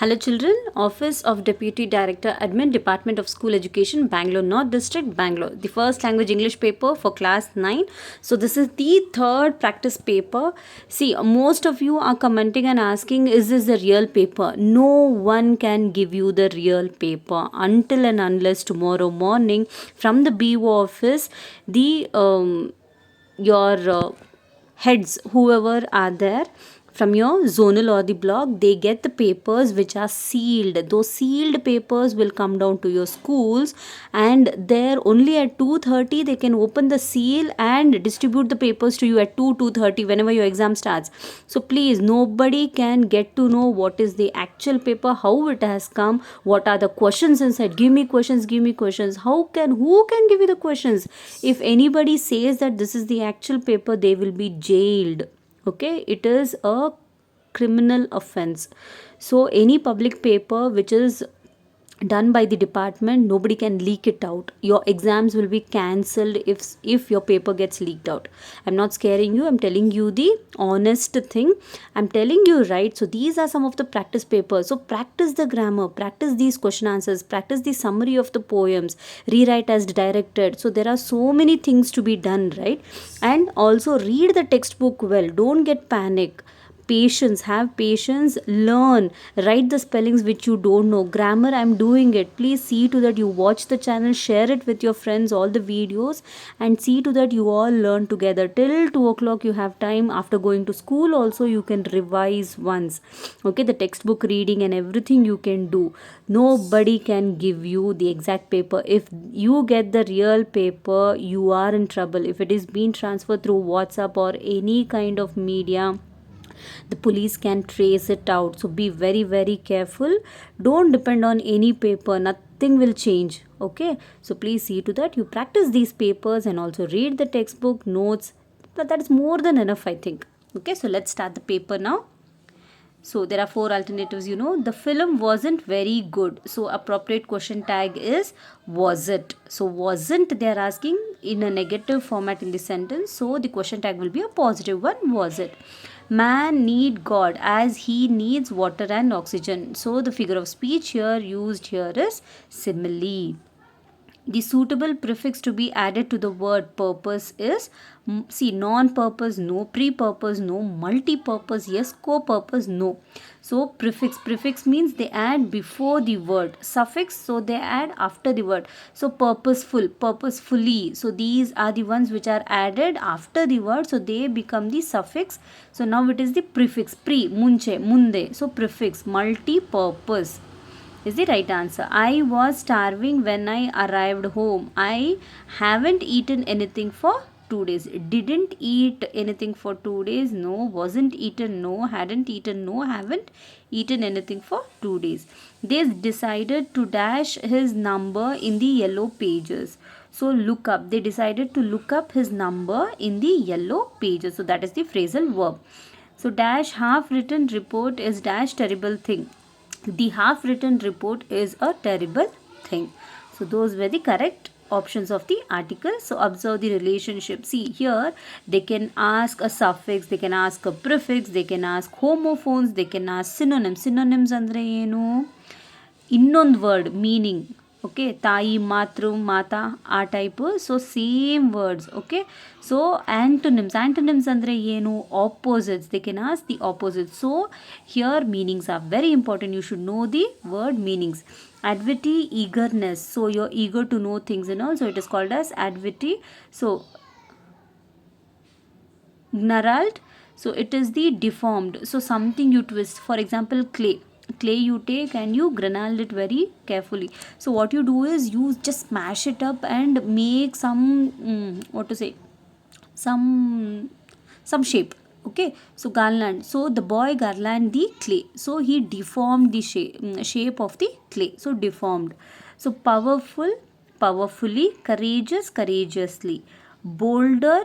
Hello children, Office of Deputy Director Admin Department of School Education, Bangalore North District, Bangalore. The first language English paper for class 9. So this is the third practice paper. See, most of you are commenting and asking, is this the real paper? No one can give you the real paper until and unless tomorrow morning from the BO office, the your heads, whoever are there from your zonal or the block, they get the papers which are sealed. Those sealed papers will come down to your schools, and there only at 2:30 they can open the seal and distribute the papers to you at 2:30 whenever your exam starts. So please, nobody can get to know what is the actual paper, how it has come, what are the questions inside. Give me questions, give me questions. Who can give you the questions? If anybody says that this is the actual paper, they will be jailed. Okay, it is a criminal offense. So any public paper which is done by the department, nobody can leak it out. Your exams will be cancelled if your paper gets leaked out. I'm not scaring you, I'm telling you the honest thing. I'm telling you, right? So these are some of the practice papers. So practice the grammar, practice these question answers, practice the summary of the poems, rewrite as directed. So there are so many things to be done, right? And also read the textbook well, don't get panic. Patience, have patience, learn, write the spellings which you don't know. Grammar, I'm doing it. Please see to that you watch the channel, share it with your friends, all the videos, and see to that you all learn together. Till 2 o'clock you have time. After going to school also you can revise once. Okay, the textbook reading and everything you can do. Nobody can give you the exact paper. If you get the real paper, you are in trouble. If it is being transferred through WhatsApp or any kind of media, the police can trace it out. So be very very careful. Don't depend on any paper, nothing will change. Okay, so please see to that you practice these papers and also read the textbook notes. But that is more than enough, I think. Okay, so let's start the paper now. So there are four alternatives. The film wasn't very good, so appropriate question tag is was it. So wasn't, they are asking in a negative format in the sentence, so the question tag will be a positive one. Was it. Man need God as he needs water and oxygen. So the figure of speech here used here is simile. The suitable prefix to be added to the word purpose is, see, non-purpose no, pre-purpose no, multi-purpose yes, co-purpose no. So prefix means they add before the word. Suffix, so they add after the word. So purposeful, purposefully, so these are the ones which are added after the word, so they become the suffix. So now it is the prefix, pre, munche, munde, so prefix. Multi-purpose is the right answer. I was starving when I arrived home. I haven't eaten anything for 2 days. Didn't eat anything for 2 days. No. Wasn't eaten. No. Hadn't eaten. No. Haven't eaten anything for 2 days. They decided to dash his number in the yellow pages. So look up. They decided to look up his number in the yellow pages. So that is the phrasal verb. So dash half written report is dash terrible thing. The half written report is a terrible thing. So those were the correct options of the article. So observe the relationship. See here, they can ask a suffix, they can ask a prefix, they can ask homophones, they can ask synonyms. Synonyms andre enu? Innond word meaning. Okay, tayi, matru, mata, a type. So same words. Okay, so antonyms andre enu? Opposites, they can ask the opposites. So here meanings are very important. You should know the word meanings. Advity, eagerness, so you're eager to know things and all, so it is called as advity. So gnarled, so it is the deformed, so something you twist. For example, clay you take and you granule it very carefully. So what you do is you just smash it up and make some what to say, some shape. Okay, so garland, so the boy garland the clay, so he deformed the shape of the clay, so deformed. So powerful, powerfully. Courageous, courageously. Boulder,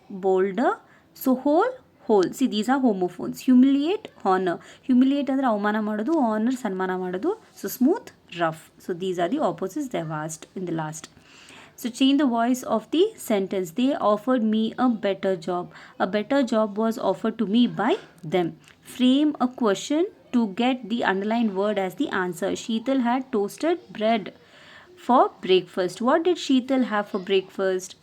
boulder. So whole, see, these are homophones. Humiliate, honor. Humiliate andre avamana madodu, honor sanmana madodu. So smooth, rough. So these are the opposites they have asked in the last. So change the voice of the sentence. They offered me a better job. A better job was offered to me by them. Frame a question to get the underlined word as the answer. Sheetal had toasted bread for breakfast. What did Sheetal have for breakfast?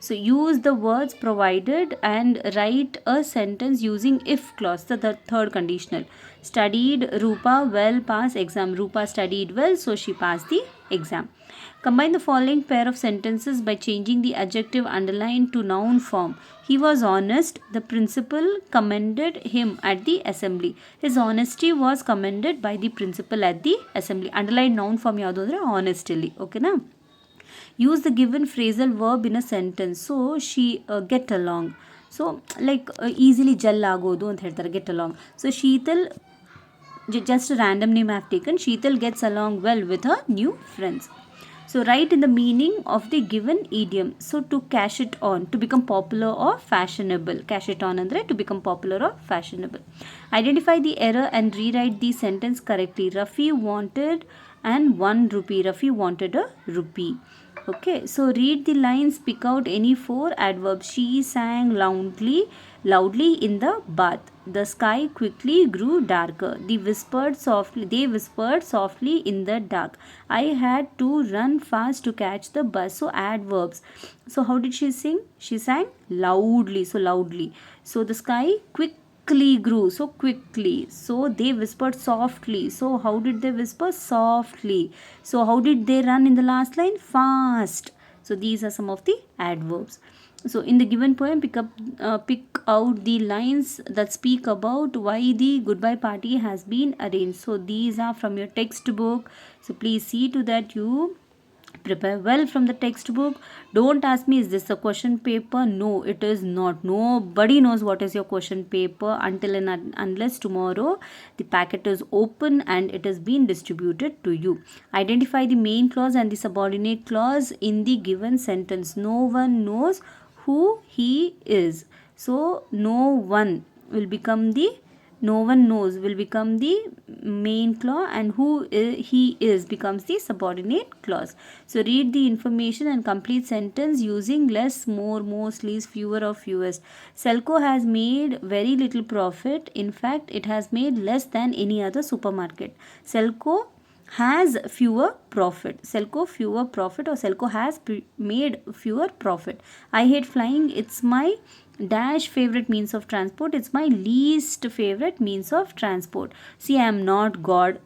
So use the words provided and write a sentence using if clause, the third conditional. Studied Rupa well, pass exam. Rupa studied well, so she passed the exam. Combine the following pair of sentences by changing the adjective underlined to noun form. He was honest. The principal commended him at the assembly. His honesty was commended by the principal at the assembly. Underlined noun form yadu andre honestly. Okay na? Use the given phrasal verb in a sentence. So she get along. So like easily jal agodu ant ಹೇಳ್ತಾರೆ get along. So Sheetal, just a random name I have taken. Sheetal gets along well with her new friends. So write in the meaning of the given idiom. So to cash it on, to become popular or fashionable. Cash it on andre to become popular or fashionable. Identify the error and rewrite the sentence correctly. Rafi wanted and 1 rupee. Rafi wanted a rupee. Okay, so read the lines, pick out any 4 adverbs. She sang loudly in the bath. The sky quickly grew darker. They whispered softly in the dark. I had to run fast to catch the bus. So adverbs. So how did she sing? She sang loudly. So loudly. So the sky quickly grew, so quickly. So they whispered softly. So how did they whisper? Softly. So how did they run in the last line? Fast. So these are some of the adverbs. So in the given poem, pick out the lines that speak about why the goodbye party has been arranged. So these are from your textbook. So please see to that you prepare well from the textbook. Don't ask me, is this a question paper? No, it is not. Nobody knows what is your question paper until and unless tomorrow the packet is open and it is being distributed to you. Identify the main clause and the subordinate clause in the given sentence. No one knows who he is. So no one knows will become the main clause, and he is becomes the subordinate clause. So read the information and complete sentence using less, more, most, least, fewer or fewest. Selco has made very little profit. In fact, it has made less than any other supermarket. Selco has fewer profit. Selco fewer profit, or Selco has made fewer profit. I hate flying. It's my dash favorite means of transport. It's my least favorite means of transport. See, I am not God.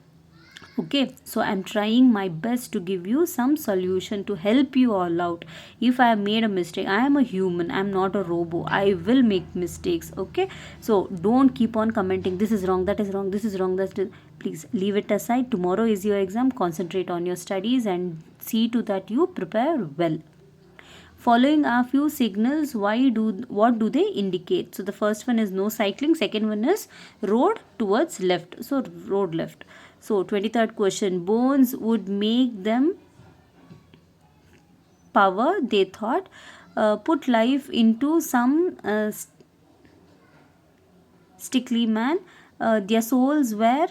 Okay, so I'm trying my best to give you some solution to help you all out. If I have made a mistake, I am a human, I'm not a robo. I will make mistakes. Okay, so don't keep on commenting, this is wrong, that is wrong, this is wrong, that is. Please leave it aside. Tomorrow is your exam. Concentrate on your studies and see to that you prepare well. Following are few signals. What do they indicate? So the first one is no cycling. Second one is road towards left. So road left. So 23rd question. Bones would make them power, they thought. Put life into some sickly man. Their souls were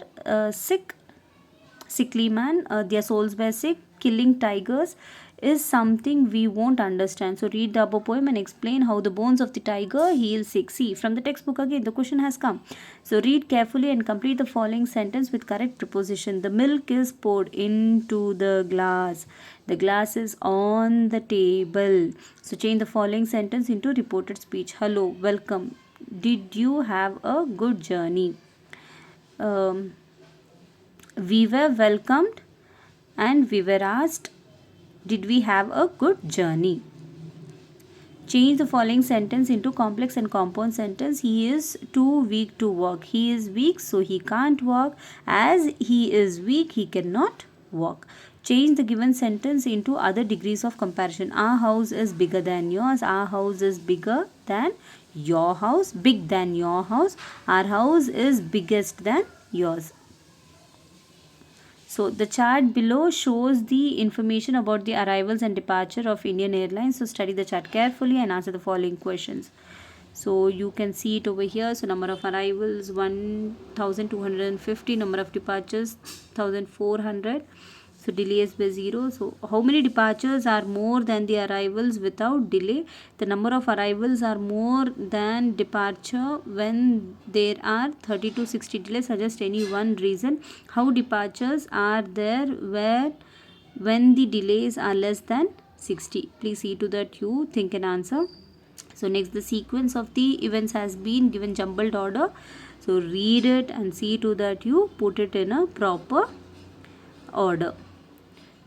sickly man. Their souls were sick. Killing tigers is something we won't understand. So read the above poem and explain how the bones of the tiger heal sick. See, from the textbook again, the question has come. So read carefully and complete the following sentence with correct preposition. The milk is poured into the glass. The glass is on the table. So change the following sentence into reported speech. Hello, welcome. Did you have a good journey? We were welcomed and we were asked, did we have a good journey? Change the following sentence into complex and compound sentence. He is too weak to walk. He is weak, so he can't walk. As he is weak, he cannot walk. Change the given sentence into other degrees of comparison. Our house is bigger than yours. Our house is bigger than your house. Big than your house. Our house is biggest than yours. So the chart below shows the information about the arrivals and departure of Indian Airlines. So study the chart carefully and answer the following questions. So you can see it over here. So number of arrivals 1250, number of departures 1400. So delay is by 0. So how many departures are more than the arrivals without delay? The number of arrivals are more than departure when there are 30 to 60 delays. Suggest any one reason. How departures are there where when the delays are less than 60? Please see to that you think and answer. So next, the sequence of the events has been given jumbled order. So read it and see to that you put it in a proper order.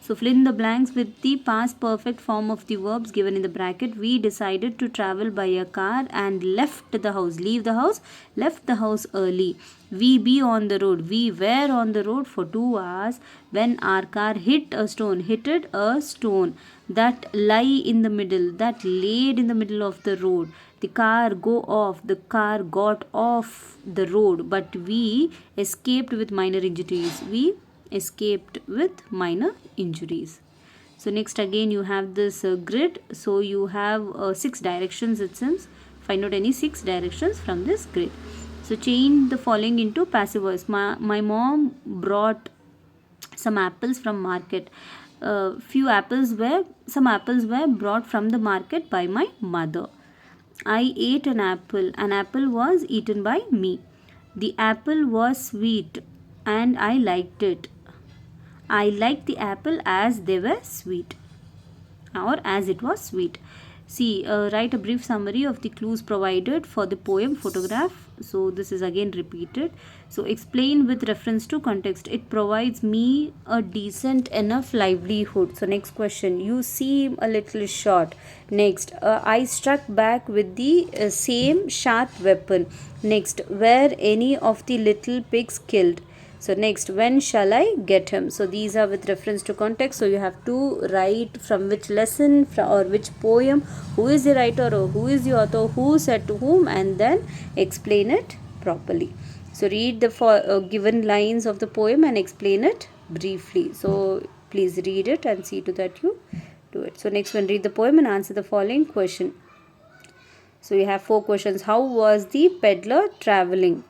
So fill in the blanks with the past perfect form of the verbs given in the bracket. We decided to travel by a car and left the house. Leave the house, left the house early. We be on the road. We were on the road for 2 hours when our car hit a stone. Hitted a stone. That lie in the middle. That laid in the middle of the road. The car go off. The car got off the road. But we escaped with minor injuries. We escaped with minor injuries. So next again you have this grid. So you have 6 directions it seems. Find out any 6 directions from this grid. So change the following into passive voice. My mom brought some apples from market. Some apples were brought from the market by my mother. I ate an apple. An apple was eaten by me. The apple was sweet and I liked it. I liked the apple as they were sweet or as it was sweet. See, write a brief summary of the clues provided for the poem photograph. So this is again repeated. So explain with reference to context. It provides me a decent enough livelihood. So next question. You seem a little short. Next, I struck back with the same sharp weapon. Next, were any of the little pigs killed? So next, when shall I get him? So these are with reference to context. So you have to write from which lesson or which poem, who is the writer or who is the author, who said to whom, and then explain it properly. So read the given lines of the poem and explain it briefly. So please read it and see to that you do it. So next one, read the poem and answer the following question. So you have 4 questions. How was the peddler traveling?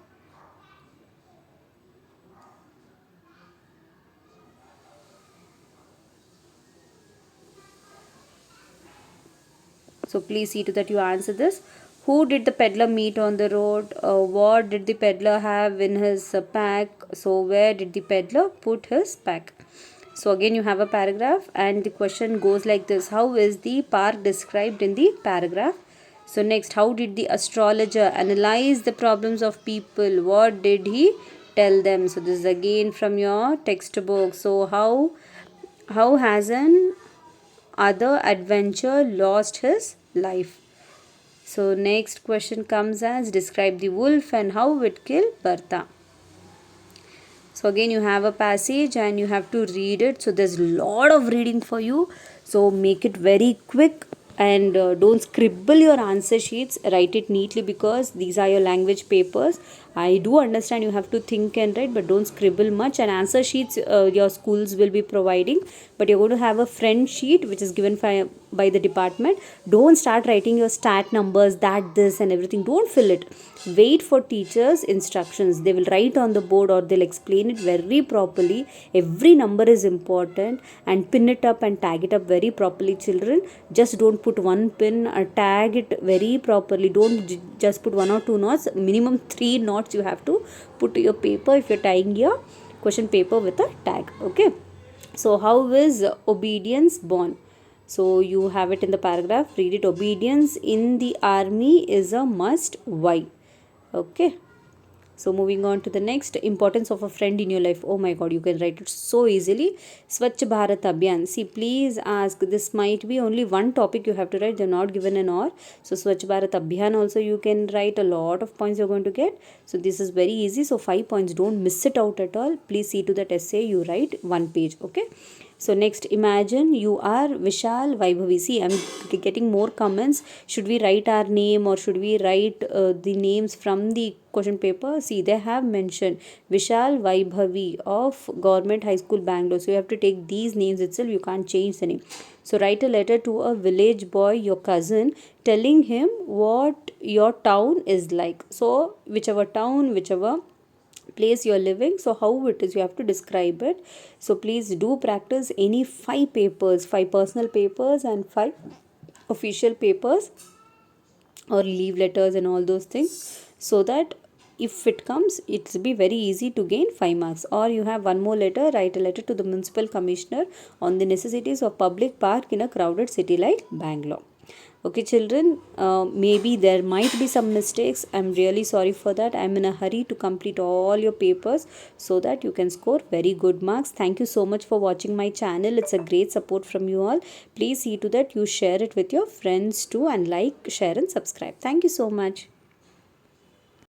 So please see to that you answer this. Who did the peddler meet on the road? What did the peddler have in his pack? So where did the peddler put his pack? So again you have a paragraph and the question goes like this. How is the park described in the paragraph? So next, how did the astrologer analyze the problems of people? What did he tell them? So this is again from your textbook. So how has an other adventure lost his life? So next question comes as describe the wolf and how it killed Bertha. So again you have a passage and you have to read it. So there's a lot of reading for you. So make it very quick and don't scribble your answer sheets. Write it neatly because these are your language papers. I do understand you have to think and write, but don't scribble much. And answer sheets your schools will be providing, but you're going to have a friend sheet which is given by the department. Don't start writing your stat numbers, that, this and everything. Don't fill it. Wait for teachers' instructions. They will write on the board or they'll explain it very properly. Every number is important, and pin it up and tag it up very properly, children. Just don't put one pin, tag it very properly. Don't just put 1 or 2 knots. Minimum 3 knots you have to put to your paper if you're tying your question paper with a tag. Okay. So how is obedience born? So you have it in the paragraph. Read it. Obedience in the army is a must. Why? Okay. So moving on to the next, importance of a friend in your life. Oh my god, you can write it so easily. Swachh Bharat Abhiyan. See, please ask, this might be only one topic you have to write. They're not given an or. So Swachh Bharat Abhiyan also you can write. A lot of points you're going to get. So this is very easy. So 5 points. Don't miss it out at all. Please see to that essay. You write 1 page. Okay. So next, imagine you are Vishal Vaibhavi. See, I'm getting more comments. Should we write our name or should we write the names from the question paper? See, they have mentioned Vishal Vaibhavi of Government High School, Bangalore. So you have to take these names itself. You can't change the name. So write a letter to a village boy, your cousin, telling him what your town is like. So whichever town, whichever place you're living. So how it is, you have to describe it. So please do practice any 5 papers, 5 personal papers and 5 official papers, or leave letters and all those things, so that if it comes, it'll be very easy to gain 5 marks. Or you have one more letter, write a letter to the municipal commissioner on the necessities of public park in a crowded city like Bangalore. Okay children, maybe there might be some mistakes. I'm really sorry for that. I'm in a hurry to complete all your papers so that you can score very good marks. Thank you so much for watching my channel. It's a great support from you all. Please see to that you share it with your friends too, and like, share and subscribe. Thank you so much.